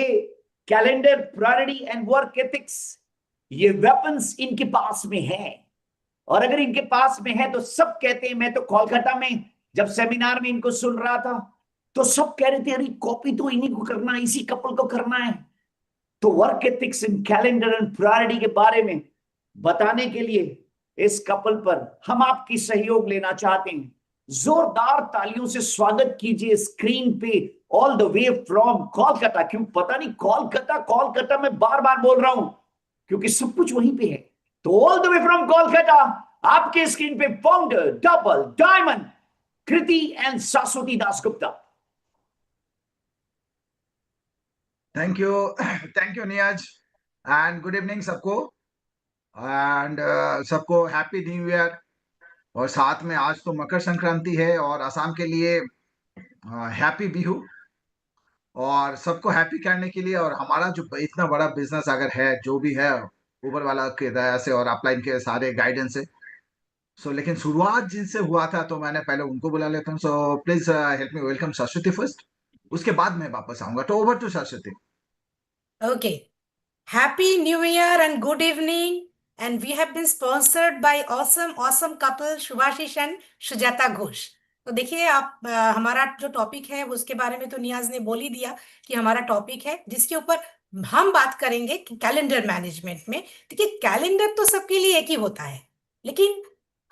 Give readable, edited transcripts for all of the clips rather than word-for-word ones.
ये calendar, priority and work ethics, ये weapons इनके पास में है। और अगर इनके पास में है तो सब कहते हैं, मैं तो कोलकाता में जब सेमिनार में इनको सुन रहा था तो सब कह रहे थे अरे कॉपी तो इन्हीं को करना है, इसी कपल को करना है। तो work ethics in calendar and priority के बारे में बताने के लिए इस कपल पर हम आपकी सहयोग लेना चाहते हैं। जोरदार तालियों से स्वागत कीजिए स्क्रीन पे, all the way from Kolkata. क्यों पता नहीं, कोलकाता कोलकाता मैं बार बार बोल रहा हूं क्योंकि सब कुछ वहीं पे है। तो all the way from Kolkata आपके स्क्रीन पे founder double diamond Kriti and Shashwati Dasgupta. Thank you Niaz and good evening सबको एंड सबको हैप्पी न्यू ईयर। और साथ में आज तो मकर संक्रांति है और असम के लिए हैप्पी बिहू। और सबको हैप्पी करने के लिए और हमारा जो इतना बड़ा बिजनेस अगर है जो भी है ऊपर वाला के दया से और अपलाइन के सारे गाइडेंस से लेकिन शुरुआत जिनसे हुआ था तो मैंने पहले उनको बुला लेता हूँ। So please help me welcome Saraswati first, उसके बाद मैं वापस आऊंगा। तो over to Saraswati. Okay. Happy New Year and good evening. And we have been sponsored by awesome couple Shubhashish and Sujata Ghosh. तो देखिए आप हमारा जो टॉपिक है उसके बारे में तो नियाज ने बोल ही दिया कि हमारा टॉपिक है जिसके ऊपर हम बात करेंगे कि कैलेंडर मैनेजमेंट में। देखिए कैलेंडर तो सबके लिए एक ही होता है, लेकिन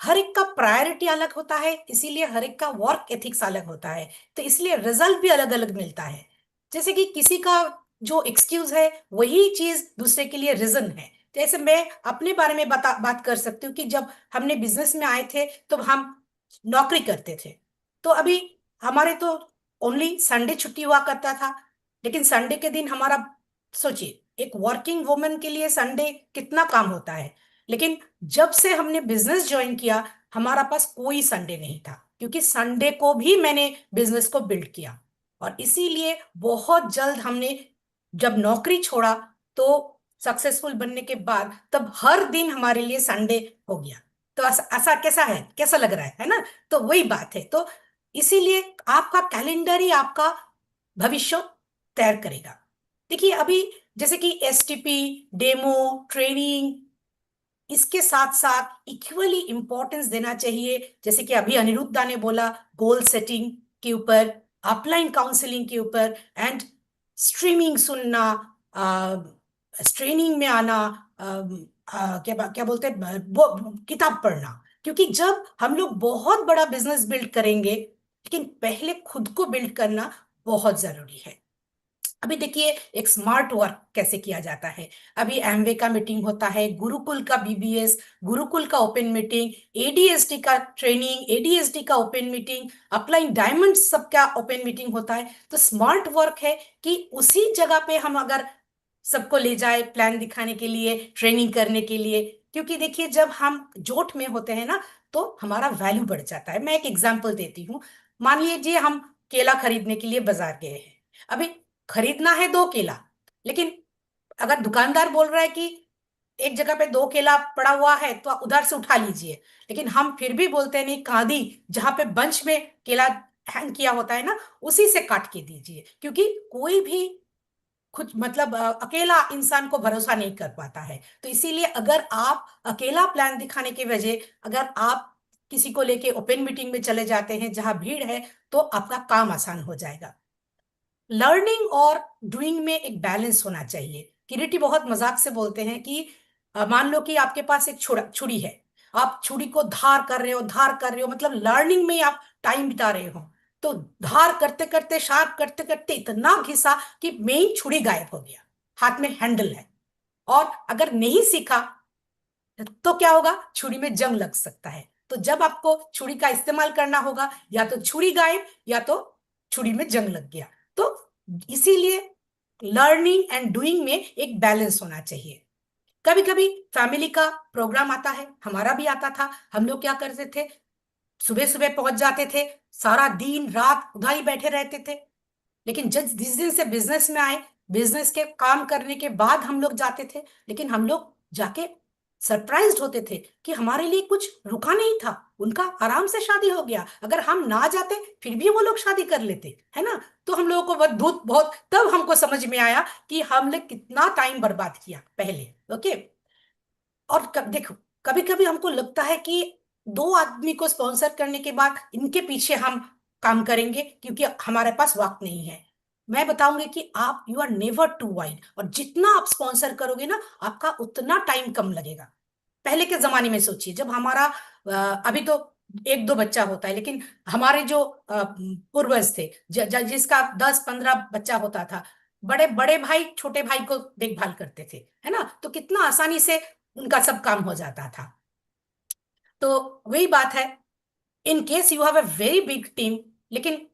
हर एक का प्रायोरिटी अलग होता है, इसीलिए हर एक का वर्क एथिक्स अलग होता है, तो इसलिए रिजल्ट भी अलग अलग मिलता है। जैसे कि किसी का जो एक्सक्यूज है वही चीज दूसरे के लिए रीजन है। जैसे मैं अपने बारे में बात कर सकती हूँ कि जब हमने बिजनेस में आए थे तो हम नौकरी करते थे, तो अभी हमारे तो ओनली संडे छुट्टी हुआ करता था। लेकिन संडे के दिन हमारा, सोचिए एक वर्किंग वुमन के लिए संडे कितना काम होता है। लेकिन जब से हमने बिजनेस ज्वाइन किया हमारा पास कोई संडे नहीं था, क्योंकि संडे को भी मैंने बिजनेस को बिल्ड किया। और इसीलिए बहुत जल्द हमने जब नौकरी छोड़ा तो सक्सेसफुल बनने के बाद तब हर दिन हमारे लिए संडे हो गया। तो ऐसा कैसा है, कैसा लग रहा है ना? तो वही बात है। तो इसीलिए आपका कैलेंडर ही आपका भविष्य तैयार करेगा। देखिए अभी जैसे कि एसटीपी, डेमो, ट्रेनिंग, इसके साथ साथ इक्वली इंपॉर्टेंस देना चाहिए। जैसे कि अभी अनिरुद्धा ने बोला, गोल सेटिंग के ऊपर, अपलाइन काउंसलिंग के ऊपर, एंड स्ट्रीमिंग सुनना, ट्रेनिंग में आना, क्या बोलते हैं, किताब पढ़ना। क्योंकि जब हम लोग बहुत बड़ा बिजनेस बिल्ड करेंगे, लेकिन पहले खुद को बिल्ड करना बहुत जरूरी है। अभी देखिए एक स्मार्ट वर्क कैसे किया जाता है। अभी एमवे का मीटिंग होता है, गुरुकुल का बीबीएस, गुरुकुल का ओपन मीटिंग, एडीएसडी का ट्रेनिंग, एडीएसडी का ओपन मीटिंग, अपलाइन डायमंड सबका ओपन मीटिंग होता है। तो स्मार्ट वर्क है कि उसी जगह पे हम अगर सबको ले जाए प्लान दिखाने के लिए, ट्रेनिंग करने के लिए। क्योंकि देखिए जब हम जोट में होते हैं ना तो हमारा वैल्यू बढ़ जाता है। मैं एक एग्जांपल देती हूँ। मान लीजिए हम केला खरीदने के लिए बाजार गए हैं। अभी खरीदना है 2 केला, लेकिन अगर दुकानदार बोल रहा है कि एक जगह पे 2 केला पड़ा हुआ है तो आप उधर से उठा लीजिए, लेकिन हम फिर भी बोलते हैं नहीं, कांदी जहां पे बंच में केला हैंग किया होता है ना उसी से काट के दीजिए। क्योंकि कोई भी खुद मतलब अकेला इंसान को भरोसा नहीं कर पाता है। तो इसीलिए अगर आप अकेला प्लान दिखाने के वजह अगर आप किसी को लेके ओपन मीटिंग में चले जाते हैं जहां भीड़ है, तो आपका काम आसान हो जाएगा। लर्निंग और डूइंग में एक बैलेंस होना चाहिए। किरीटी बहुत मजाक से बोलते हैं कि मान लो कि आपके पास एक छुरी है, आप छुरी को धार कर रहे हो, मतलब लर्निंग में आप टाइम बिता रहे हो। तो धार करते करते, शार्प करते करते इतना घिसा कि मेन छुरी गायब हो गया, हाथ में हैंडल है। और अगर नहीं सीखा तो क्या होगा, छुरी में जंग लग सकता है। तो जब आपको छुरी का इस्तेमाल करना होगा, या तो छुरी गायब या तो छुरी में जंग लग गया। तो इसीलिए लर्निंग एंड डूइंग में एक बैलेंस होना चाहिए। कभी कभी फैमिली का प्रोग्राम आता है, हमारा भी आता था। हम लोग क्या करते थे, सुबह सुबह पहुंच जाते थे, सारा दिन रात उधर ही बैठे रहते थे। लेकिन जिस दिन से बिजनेस में आए, बिजनेस के काम करने के बाद हम लोग जाते थे, लेकिन हम लोग जाके सरप्राइज्ड होते थे कि हमारे लिए कुछ रुका नहीं था। उनका आराम से शादी हो गया, अगर हम ना जाते फिर भी वो लोग शादी कर लेते, है ना? तो हम लोगों को बहुत बहुत तब हमको समझ में आया कि हमने कितना टाइम बर्बाद किया पहले। ओके। और देखो, कभी कभी हमको लगता है कि दो आदमी को स्पॉन्सर करने के बाद इनके पीछे हम काम करेंगे क्योंकि हमारे पास वक्त नहीं है। मैं बताऊंगी कि आप you are never too wide, और जितना आप स्पॉन्सर करोगे ना, आपका उतना टाइम कम लगेगा। पहले के जमाने में सोचिए, जब हमारा अभी तो एक दो बच्चा होता है, लेकिन हमारे जो पूर्वज थे, जिसका 10-15 बच्चा होता था, बड़े बड़े भाई छोटे भाई को देखभाल करते थे, है ना? तो कितना आसानी से उनका सब काम हो जाता था। तो वही बात है, in case you have a very big team, लेकिन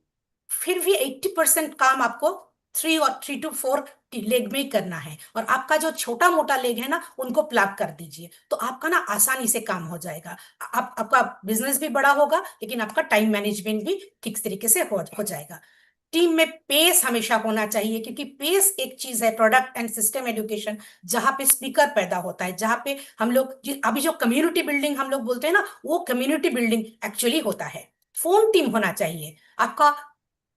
फिर भी 80% काम आपको 3 और 3 to 4 लेग में ही करना है, और आपका जो छोटा मोटा लेग है ना, उनको प्लाग कर दीजिए, तो आपका ना आसानी से काम हो जाएगा। आपका बिजनेस भी बड़ा होगा, लेकिन आपका टाइम मैनेजमेंट भी ठीक तरीके से हो जाएगा। टीम में पेस हमेशा होना चाहिए, क्योंकि पेस एक चीज है, प्रोडक्ट एंड सिस्टम एजुकेशन, जहां पे स्पीकर पैदा होता है, जहां पे हम लोग अभी जो कम्युनिटी बिल्डिंग हम लोग बोलते हैं ना, वो कम्युनिटी बिल्डिंग एक्चुअली होता है। फोन टीम होना चाहिए आपका,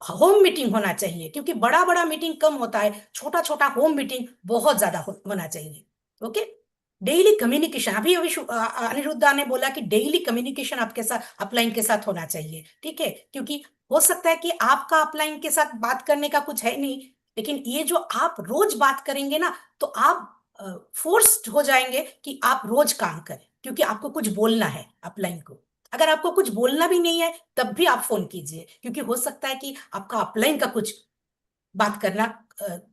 होम मीटिंग होना चाहिए, क्योंकि बड़ा बड़ा मीटिंग कम होता है, छोटा छोटा होम मीटिंग बहुत ज्यादा होना चाहिए। ओके। डेली कम्युनिकेशन, अभी अभी अनिरुद्धा ने बोला कि डेली कम्युनिकेशन आपके साथ अपलाइन के साथ होना चाहिए, ठीक है? क्योंकि हो सकता है कि आपका अपलाइन के साथ बात करने का कुछ है नहीं, लेकिन ये जो आप रोज बात करेंगे ना, तो आप फोर्स्ड हो जाएंगे कि आप रोज काम करें, क्योंकि आपको कुछ बोलना है अपलाइन को। अगर आपको कुछ बोलना भी नहीं है, तब भी आप फोन कीजिए, क्योंकि हो सकता है कि आपका अपलाइन का कुछ बात करना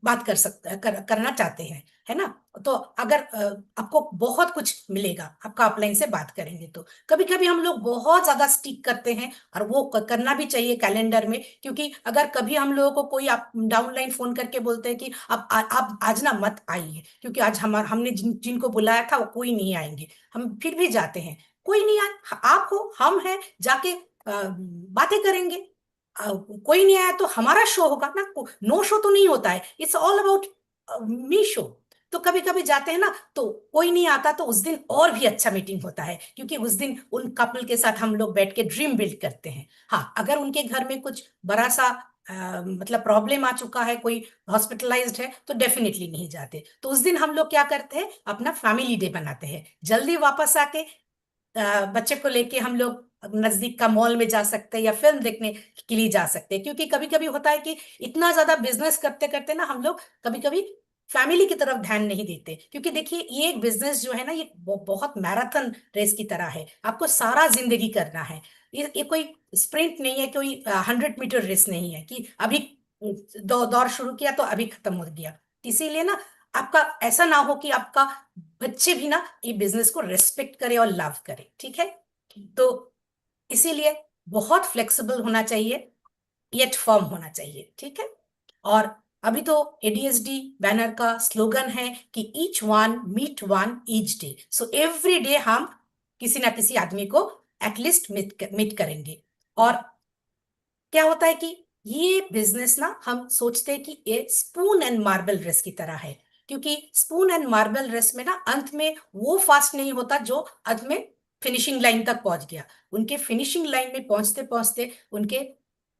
बात कर सकता करना चाहते हैं, है ना? तो अगर आपको बहुत कुछ मिलेगा आपका अपलाइन से बात करेंगे, तो कभी कभी हम लोग बहुत ज्यादा स्टिक करते हैं, और वो करना भी चाहिए कैलेंडर में, क्योंकि अगर कभी हम लोगों को कोई आप डाउनलाइन फोन करके बोलते हैं कि आप आज ना मत आइए, क्योंकि आज हमने जिनको बुलाया था वो कोई नहीं आएंगे, हम फिर भी जाते हैं। कोई नहीं आए, आप हो हम हैं, जाके बातें करेंगे। कोई नहीं आया तो हमारा शो होगा ना, नो शो तो नहीं होता है, it's all about me show. तो कभी कभी जाते हैं ना, तो कोई नहीं आता, तो उस दिन और भी अच्छा मीटिंग होता है, क्योंकि उस दिन उन कपल के साथ हम लोग बैठ के ड्रीम बिल्ड करते हैं। हाँ, अगर उनके घर में कुछ बड़ा सा मतलब प्रॉब्लम आ चुका है, कोई हॉस्पिटलाइज्ड है, तो डेफिनेटली नहीं जाते। तो उस दिन हम लोग क्या करते हैं, अपना फैमिली डे बनाते हैं, जल्दी वापस आके बच्चे को लेके हम लोग नजदीक का मॉल में जा सकते हैं, या फिल्म देखने के लिए जा सकते हैं। क्योंकि कभी कभी होता है कि इतना ज्यादा बिजनेस करते करते ना, हम लोग कभी कभी फैमिली की तरफ ध्यान नहीं देते, क्योंकि देखिए ये एक बिजनेस जो है ना, ये बहुत मैराथन रेस की तरह है, आपको सारा जिंदगी करना है। ये कोई स्प्रिंट नहीं है, कोई 100 मीटर रेस नहीं है कि अभी दौड़ शुरू किया तो अभी खत्म हो गया। इसीलिए ना, आपका ऐसा ना हो कि आपका बच्चे भी ना ये बिजनेस को रेस्पेक्ट करे और लव करे, ठीक है? तो इसीलिए बहुत फ्लेक्सिबल होना चाहिए, येट फर्म होना चाहिए, ठीक है? और अभी तो एडीएसडी बैनर का स्लोगन है कि each one meet one each day, so every day हम किसी ना किसी आदमी को एटलीस्ट मीट करेंगे। और क्या होता है कि ये बिजनेस ना, हम सोचते हैं कि ये स्पून एंड मार्बल रेस की तरह है, क्योंकि स्पून एंड मार्बल रेस में ना, अंत में वो फास्ट नहीं होता जो अंत में फिनिशिंग लाइन तक पहुंच गया। उनके फिनिशिंग लाइन में पहुंचते पहुंचते उनके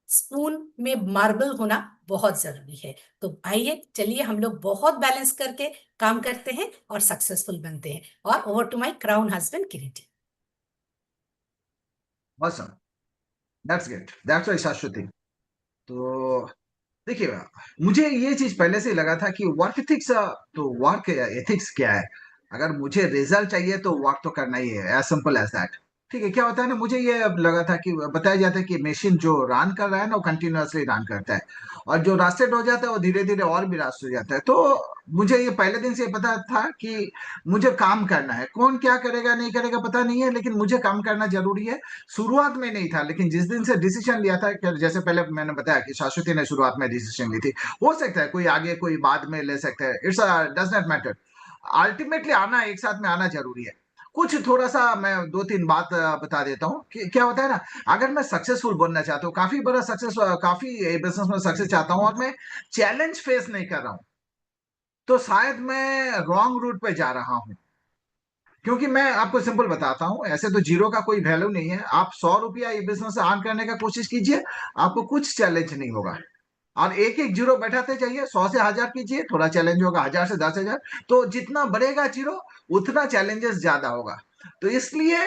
स्पून में मार्बल होना बहुत जरूरी है। तो आइए, चलिए हम लोग बहुत बैलेंस करके काम करते हैं और सक्सेसफुल बनते हैं। और over to my crown husband Kiriti. awesome, that's great, that's why शाश्वती। तो देखिए, मुझे ये चीज पहले से ही लगा था कि वर्क एथिक्स, तो वर्क एथिक्स क्या है? अगर मुझे रिजल्ट चाहिए तो वर्क तो करना ही है, एज सिंपल एज दैट। ठीक है, क्या होता है ना, मुझे ये अब लगा था कि बताया जाता है कि मशीन जो रन कर रहा है ना, वो कंटिन्यूअसली रन करता है, और जो रास्टेड हो जाता है वो धीरे धीरे और भी रास्ट हो जाता है। तो मुझे ये पहले दिन से पता था कि मुझे काम करना है, कौन क्या करेगा नहीं करेगा पता नहीं है, लेकिन मुझे काम करना जरूरी है। शुरुआत में नहीं था, लेकिन जिस दिन से डिसीजन लिया था, कि जैसे पहले मैंने बताया कि शाश्वती ने शुरुआत में डिसीजन ली थी, हो सकता है कोई आगे कोई बाद में ले सकता है, it's does not matter. Ultimately आना, एक साथ में आना जरूरी है। कुछ थोड़ा सा मैं 2-3 बात बता देता हूँ कि क्या होता है ना, अगर मैं सक्सेसफुल बनना चाहता हूँ, काफी बड़ा सक्सेस, काफी बिजनेस में सक्सेस चाहता हूँ, और मैं चैलेंज फेस नहीं कर रहा हूँ, तो शायद मैं रॉन्ग रूट पे जा रहा हूँ। क्योंकि मैं आपको सिंपल बताता हूँ, ऐसे तो जीरो का कोई वैल्यू नहीं है। आप 100 रुपया ये बिजनेस अर्न करने का कोशिश कीजिए, आपको कुछ चैलेंज नहीं होगा। और एक एक जीरो बैठाते जाइए, 100 से 1000 कीजिए, थोड़ा चैलेंज होगा, 1000 से 10,000। तो जितना बढ़ेगा जीरो उतना चैलेंजेस ज्यादा होगा। तो इसलिए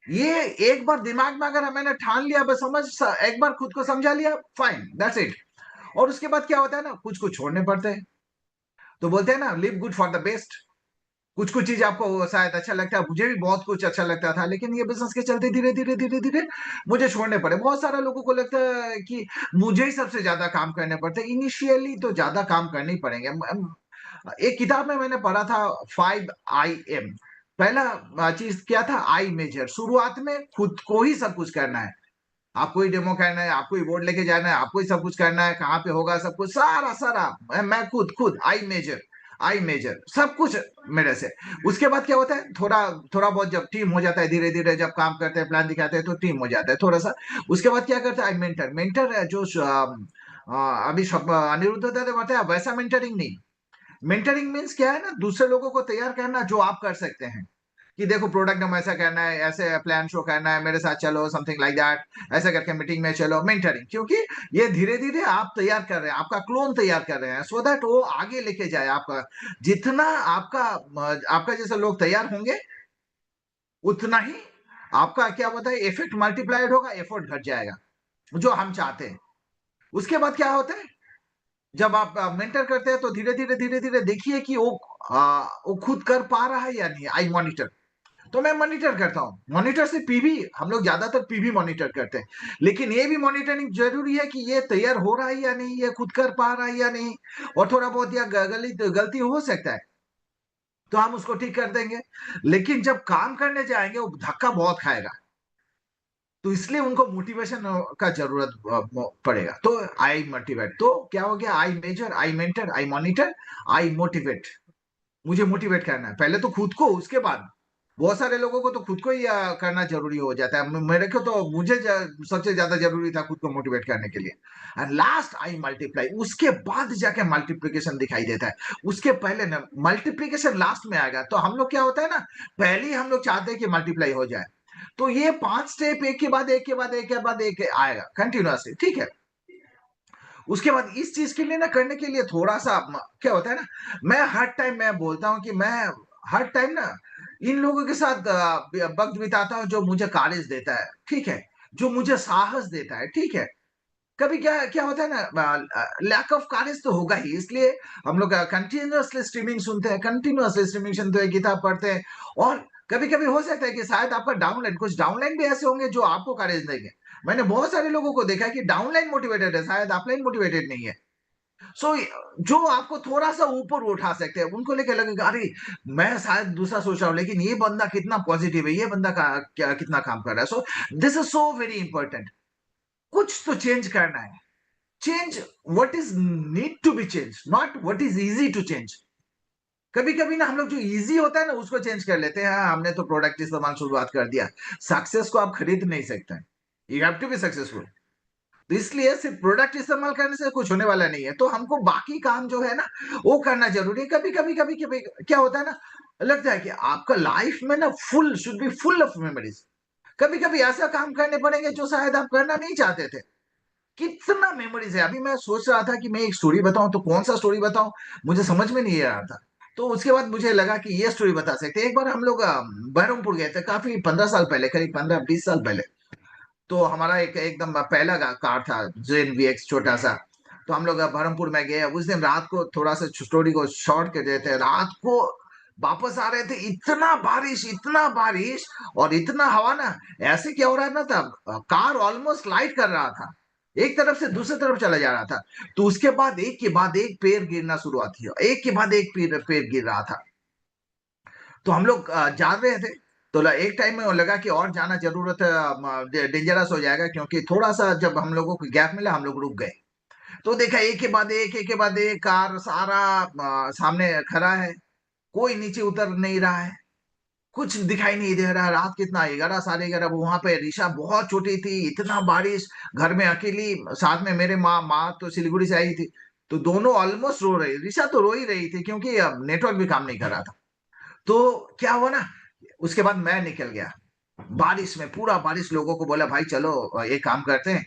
ये एक बार दिमाग में अगर मैंने ठान लिया, बस एक बार खुद को समझा लिया, फाइन, दैट्स इट। और उसके बाद क्या होता है ना, कुछ कुछ छोड़ने पड़ते हैं। तो बोलते हैं ना, live good for the best. कुछ कुछ चीज आपको शायद अच्छा लगता है, मुझे भी बहुत कुछ अच्छा लगता था, लेकिन ये बिजनेस के चलते धीरे धीरे धीरे धीरे मुझे छोड़ने पड़े। बहुत सारे लोगों को लगता है कि मुझे ही सबसे ज्यादा काम करने पड़ते हैं। इनिशियली तो ज्यादा काम करने ही पड़ेंगे। एक किताब में मैंने पढ़ा था 5 IM। पहला चीज क्या था, आई मेजर। शुरुआत में खुद को ही सब कुछ करना है। आपको ही डेमो करना है, आपको ही बोर्ड लेके जाना है, आपको ही सब कुछ करना है, कहाँ पे होगा सब कुछ, सारा सारा मैं खुद खुद आई मेजर सब कुछ मेरे से। उसके बाद क्या होता है, थोड़ा थोड़ा बहुत जब टीम हो जाता है, धीरे धीरे जब काम करते हैं, प्लान दिखाते हैं, तो टीम हो जाता है थोड़ा सा। उसके बाद क्या करता है, आई मेंटर। मेंटर है जो अभी सब अनिरुद्ध दादा ने बताया, वैसा मेंटरिंग नहीं। मेंटरिंग मीन्स क्या है ना, दूसरे लोगों को तैयार करना जो आप कर सकते हैं। कि देखो प्रोडक्ट हम ऐसा करना है, ऐसे प्लान शो करना है, मेरे साथ चलो, समथिंग लाइक दैट, ऐसा करके मीटिंग में चलो। मेंटरिंग, क्योंकि ये धीरे धीरे आप तैयार कर रहे हैं, आपका क्लोन तैयार कर रहे हैं, सो दैट वो आगे लेके जाए आपका। जितना आपका आपका जैसे लोग तैयार होंगे, उतना ही आपका क्या होता है, इफेक्ट मल्टीप्लाइड होगा, एफर्ट घट जाएगा, जो हम चाहते हैं। उसके बाद क्या होता है, जब आप मेंटर करते हैं, तो धीरे धीरे धीरे धीरे देखिए कि वो खुद कर पा रहा है या नहीं। आई मॉनिटर। तो मैं मॉनिटर करता हूँ। मॉनिटर से पीवी, हम लोग ज्यादातर पीवी मॉनिटर करते हैं, लेकिन ये भी मॉनिटरिंग जरूरी है कि ये तैयार हो रहा है या नहीं, ये खुद कर पा रहा है या नहीं। और थोड़ा बहुत या गलती हो सकता है, तो हम उसको ठीक कर देंगे। लेकिन जब काम करने जाएंगे, वो धक्का बहुत खाएगा। तो इसलिए उनको मोटिवेशन का जरूरत पड़ेगा। तो आई मोटिवेट, तो क्या हो गया, I measure, I mentor, I monitor, I motivate. मुझे मोटिवेट करना है पहले तो खुद को, उसके बाद बहुत सारे लोगों को तो खुद को ही करना जरूरी हो जाता है। मेरे को तो मुझे सबसे ज्यादा जरूरी था खुद को मोटिवेट करने के लिए। एंड लास्ट आई मल्टीप्लाई, उसके बाद जाके मल्टीप्लिकेशन दिखाई देता है। उसके पहले ना, मल्टीप्लिकेशन लास्ट में आएगा। तो हम लोग क्या होता है ना, पहले ही हम लोग चाहते हैं कि मल्टीप्लाई हो जाए। तो ये 5 स्टेप एक के बाद एक के बाद एक के बाद एक आएगा कंटिन्यूअसली, ठीक है। उसके बाद इस चीज के लिए ना, करने के लिए थोड़ा सा क्या होता है ना, मैं हर टाइम मैं बोलता हूँ कि मैं हर टाइम ना इन लोगों के साथ वक्त बिताता हूँ जो मुझे करेज देता है, ठीक है, जो मुझे साहस देता है, ठीक है। कभी क्या क्या होता है ना, लैक ऑफ करेज तो होगा ही, इसलिए हम लोग कंटिन्यूअसली स्ट्रीमिंग सुनते हैं, कंटिन्यूअसली स्ट्रीमिंग सुनते हैं, किताब पढ़ते हैं। और कभी कभी हो सकता है कि शायद आपका डाउनलाइन, कुछ डाउनलाइन भी ऐसे होंगे जो आपको करेज देंगे। मैंने बहुत सारे लोगों को देखा है कि डाउनलाइन मोटिवेटेड है, शायद अपलाइन मोटिवेटेड नहीं है। सो जो आपको थोड़ा सा ऊपर उठा सकते हैं, उनको लेके लगेगा अरे मैं शायद दूसरा सोच रहा हूँ, लेकिन ये बंदा कितना पॉजिटिव है, ये बंदा क्या कितना काम कर रहा है। So this is so very important. कुछ तो चेंज करना है। Change what is need to be change, not what is easy to change. कभी कभी ना हम लोग जो इजी होता है ना, उसको चेंज कर लेते हैं। हाँ, हमने तो प्रोडक्ट इस्तेमाल शुरुआत कर दिया। सक्सेस को आप खरीद नहीं सकते। You have to be successful. तो इसलिए सिर्फ प्रोडक्ट इस्तेमाल करने से कुछ होने वाला नहीं है। तो हमको बाकी काम जो है ना, वो करना जरूरी है। कभी कभी कभी कभी क्या होता है ना, लगता है कि आपका लाइफ में ना full should be full of memories. कभी कभी ऐसा काम करने पड़ेंगे जो शायद आप करना नहीं चाहते थे। कितना मेमोरीज है। अभी मैं सोच रहा था कि मैं एक स्टोरी बताऊं, तो कौन सा स्टोरी बताऊं, मुझे समझ में नहीं आ रहा था। तो उसके बाद मुझे लगा कि ये स्टोरी बता सकते हैं। एक बार हम लोग बहरमपुर गए थे, काफी 15 साल पहले, करीब 15-20 साल पहले। तो हमारा एक एकदम पहला कार था, जेन वीएक्स, छोटा सा। तो हम लोग बहरमपुर में गए। उस दिन रात को थोड़ा सा स्टोरी को शॉर्ट कर देते हैं, रात को वापस आ रहे थे, इतना बारिश, इतना बारिश, और इतना हवा ना। ऐसे क्या हो रहा था ना, कार ऑलमोस्ट लाइट कर रहा था, एक तरफ से दूसरी तरफ चला जा रहा था। तो उसके बाद एक के बाद एक पेड़ गिरना शुरुआत हुआ, एक के बाद एक पेड़ गिर रहा था। तो हम लोग जा रहे थे। तो एक टाइम में वो लगा कि और जाना जरूरत डेंजरस हो जाएगा, क्योंकि थोड़ा सा जब हम लोगों को गैप मिला, हम लोग रुक गए। तो देखा एक के बाद एक के बाद एक कार सारा सामने खड़ा है। कोई नीचे उतर नहीं रहा है, कुछ दिखाई नहीं दे रहा है। रात कितना, 11, साढ़े 11। वहां पे ऋषा बहुत छोटी थी, इतना बारिश, घर में अकेली। साथ में मेरे माँ माँ तो सिलीगुड़ी से आई थी। तो दोनों ऑलमोस्ट रो रही, ऋषा तो रो ही रही थी, क्योंकि नेटवर्क भी काम नहीं कर रहा था। तो क्या हुआ ना, उसके बाद मैं निकल गया बारिश में, पूरा बारिश। लोगों को बोला भाई चलो एक काम करते हैं,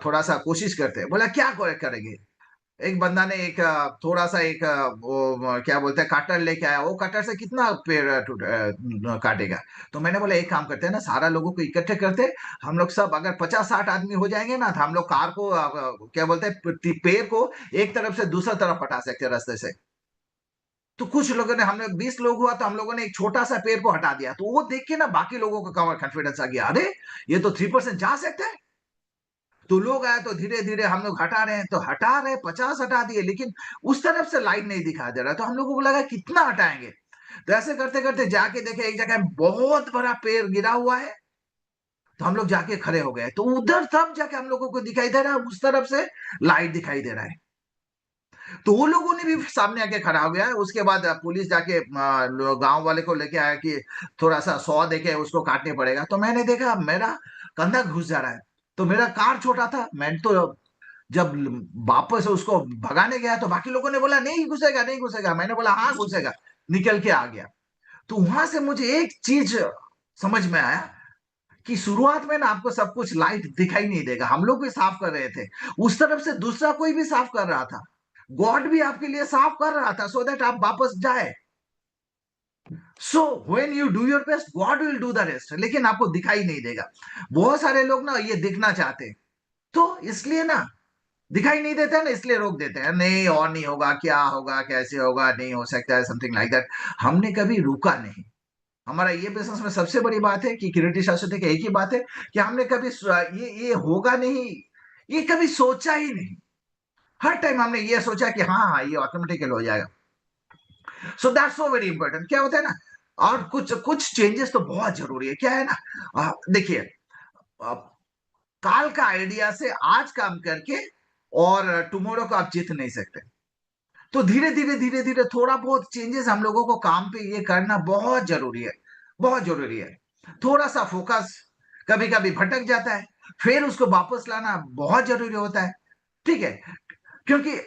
थोड़ा सा कोशिश करते हैं। बोला क्या करेंगे। एक बंदा ने एक थोड़ा सा एक वो क्या बोलते हैं कटर लेके आया। वो कटर से कितना पेड़ काटेगा। तो मैंने बोला एक काम करते हैं ना, सारा लोगों को इकट्ठे करते हैं। हम लोग सब अगर 50-60 आदमी हो जाएंगे ना, तो हम लोग कार को क्या बोलते हैं पेड़ को एक तरफ से दूसरा तरफ हटा सकते हैं रास्ते से। तो कुछ लोगों ने, हम लोग 20 लोग हुआ तो हम लोगों ने एक छोटा सा पेड़ को हटा दिया। तो वो देख के ना बाकी लोगों को कॉन्फिडेंस आ गया, अरे ये तो 3% जा सकता है। तो लोग आए तो धीरे धीरे हम लोग हटा रहे हैं, तो हटा रहे 50 हटा दिए, लेकिन उस तरफ से लाइट नहीं दिखा दे रहा। तो हम लोगों को लगा कितना हटाएंगे। तो ऐसे करते करते जाके देखे एक जगह बहुत बड़ा पेड़ गिरा हुआ है। तो हम लोग जाके खड़े हो गए। तो उधर तब जाके हम लोगों को दिखाई दे रहा है, उस तरफ से लाइट दिखाई दे रहा है। तो वो लोगों ने भी सामने आके खड़ा हो गया है। उसके बाद पुलिस जाके गांव वाले को लेके आया कि थोड़ा सा 100 देके उसको काटने पड़ेगा। तो मैंने देखा मेरा कंधा घुस जा रहा है। तो मेरा कार छोटा था, मैं तो जब वापस उसको भगाने गया तो बाकी लोगों ने बोला नहीं घुसेगा नहीं घुसेगा। मैंने बोला हाँ घुसेगा, निकल के आ गया। तो वहां से मुझे एक चीज समझ में आया कि शुरुआत में ना आपको सब कुछ लाइट दिखाई नहीं देगा। हम लोग भी साफ कर रहे थे, उस तरफ से दूसरा कोई भी साफ कर रहा था। गॉड भी आपके लिए साफ कर रहा था, सो दैट आप वापस जाए। So when you do your best, God will do the rest. लेकिन आपको दिखाई नहीं देगा। बहुत सारे लोग ना ये दिखना चाहते हैं, तो इसलिए ना दिखाई नहीं देता है ना, इसलिए रोक देते हैं, नहीं और नहीं होगा, क्या होगा, कैसे होगा, नहीं हो सकता है, समथिंग लाइक दैट। हमने कभी रुका नहीं। हमारा ये बिजनेस में सबसे बड़ी बात है कि किरीटी शाश्वती की एक ही बात है कि हमने कभी ये होगा नहीं, ये कभी सोचा ही नहीं। हर टाइम हमने ये सोचा कि हाँ हाँ ये ऑटोमेटिकल हो जाएगा। So that's so very important. क्या होता है ना, और कुछ कुछ चेंजेस तो बहुत जरूरी है। क्या है ना, देखिए काल का आइडिया से आज काम करके और टुमारो को आप जीत नहीं सकते। तो धीरे धीरे धीरे धीरे थोड़ा बहुत चेंजेस हम लोगों को काम पे ये करना बहुत जरूरी है, बहुत जरूरी है। थोड़ा सा फोकस कभी कभी भटक जाता है, फिर उसको वापस लाना बहुत जरूरी होता है। ठीक है, क्योंकि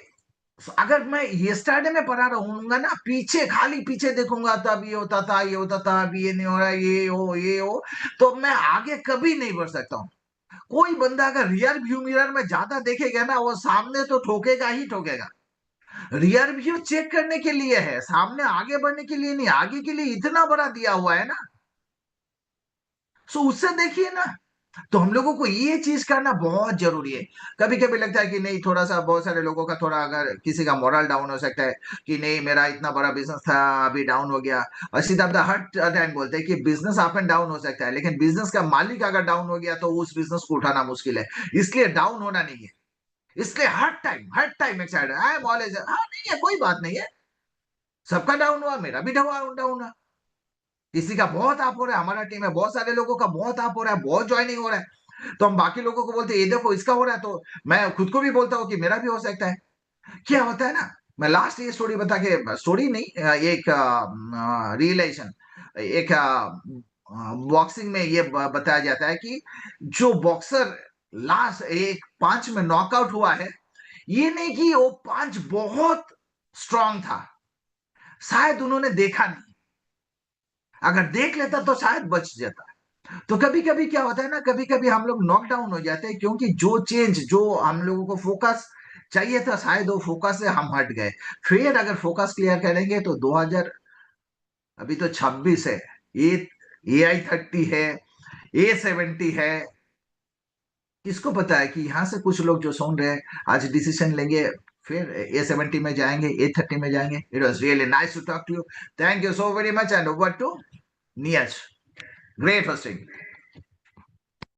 अगर मैं यस्टरडे में पढ़ा रहूंगा ना, पीछे खाली पीछे देखूंगा, तब ये होता था ये होता था, अभी ये नहीं हो रहा, ये हो, तो मैं आगे कभी नहीं बढ़ सकता हूँ। कोई बंदा अगर रियर व्यू मिरर में ज्यादा देखेगा ना, वो सामने तो ठोकेगा ही ठोकेगा। रियर व्यू चेक करने के लिए है, सामने आगे बढ़ने के लिए नहीं। आगे के लिए इतना बड़ा दिया हुआ है ना, सो उससे देखिए ना। तो हम लोगों को ये चीज करना बहुत जरूरी है। कभी कभी लगता है कि नहीं, थोड़ा सा बहुत सारे लोगों का थोड़ा अगर किसी का मोरल डाउन हो सकता है कि नहीं मेरा इतना बड़ा बिजनेस था अभी डाउन हो गया। और सीधा हर टाइम बोलते हैं कि बिजनेस अप एंड डाउन हो सकता है, लेकिन बिजनेस का मालिक अगर डाउन हो गया तो उस बिजनेस को उठाना मुश्किल है। इसलिए डाउन होना नहीं है। इसलिए हर time excited, I am always, हाँ नहीं है कोई बात नहीं है। सबका डाउन हुआ, मेरा भी डाउन डाउन हुआ। किसी का बहुत आप हो रहा है, हमारा टीम है बहुत सारे लोगों का बहुत आप हो रहा है, बहुत ज्वाइनिंग हो रहा है। तो हम बाकी लोगों को बोलते हैं ये देखो इसका हो रहा है, तो मैं खुद को भी बोलता हूँ कि मेरा भी हो सकता है। क्या होता है ना, मैं लास्ट ये स्टोरी बता के, स्टोरी नहीं, एक रियलाइजेशन, एक बॉक्सिंग में ये बताया जाता है कि जो बॉक्सर लास्ट एक 5 में नॉकआउट हुआ है, ये नहीं कि वो 5 बहुत स्ट्रांग था, शायद उन्होंने देखा नहीं। अगर देख लेता तो शायद बच जाता। तो कभी कभी क्या होता है ना, कभी कभी हम लोग नॉकडाउन हो जाते हैं, क्योंकि जो चेंज जो हम लोगों को फोकस चाहिए था, शायद वो फोकस से हम हट गए। फिर अगर फोकस क्लियर करेंगे तो 2000, अभी तो 26 है, AI30 है, A70 है। किसको पता है कि यहाँ से कुछ लोग जो सुन रहे हैं आज डिसीजन लेंगे, फिर A70 में जाएंगे, A30 में जाएंगे। It was really nice to talk to you. Thank you so very much and over to Niyaj. Great hosting.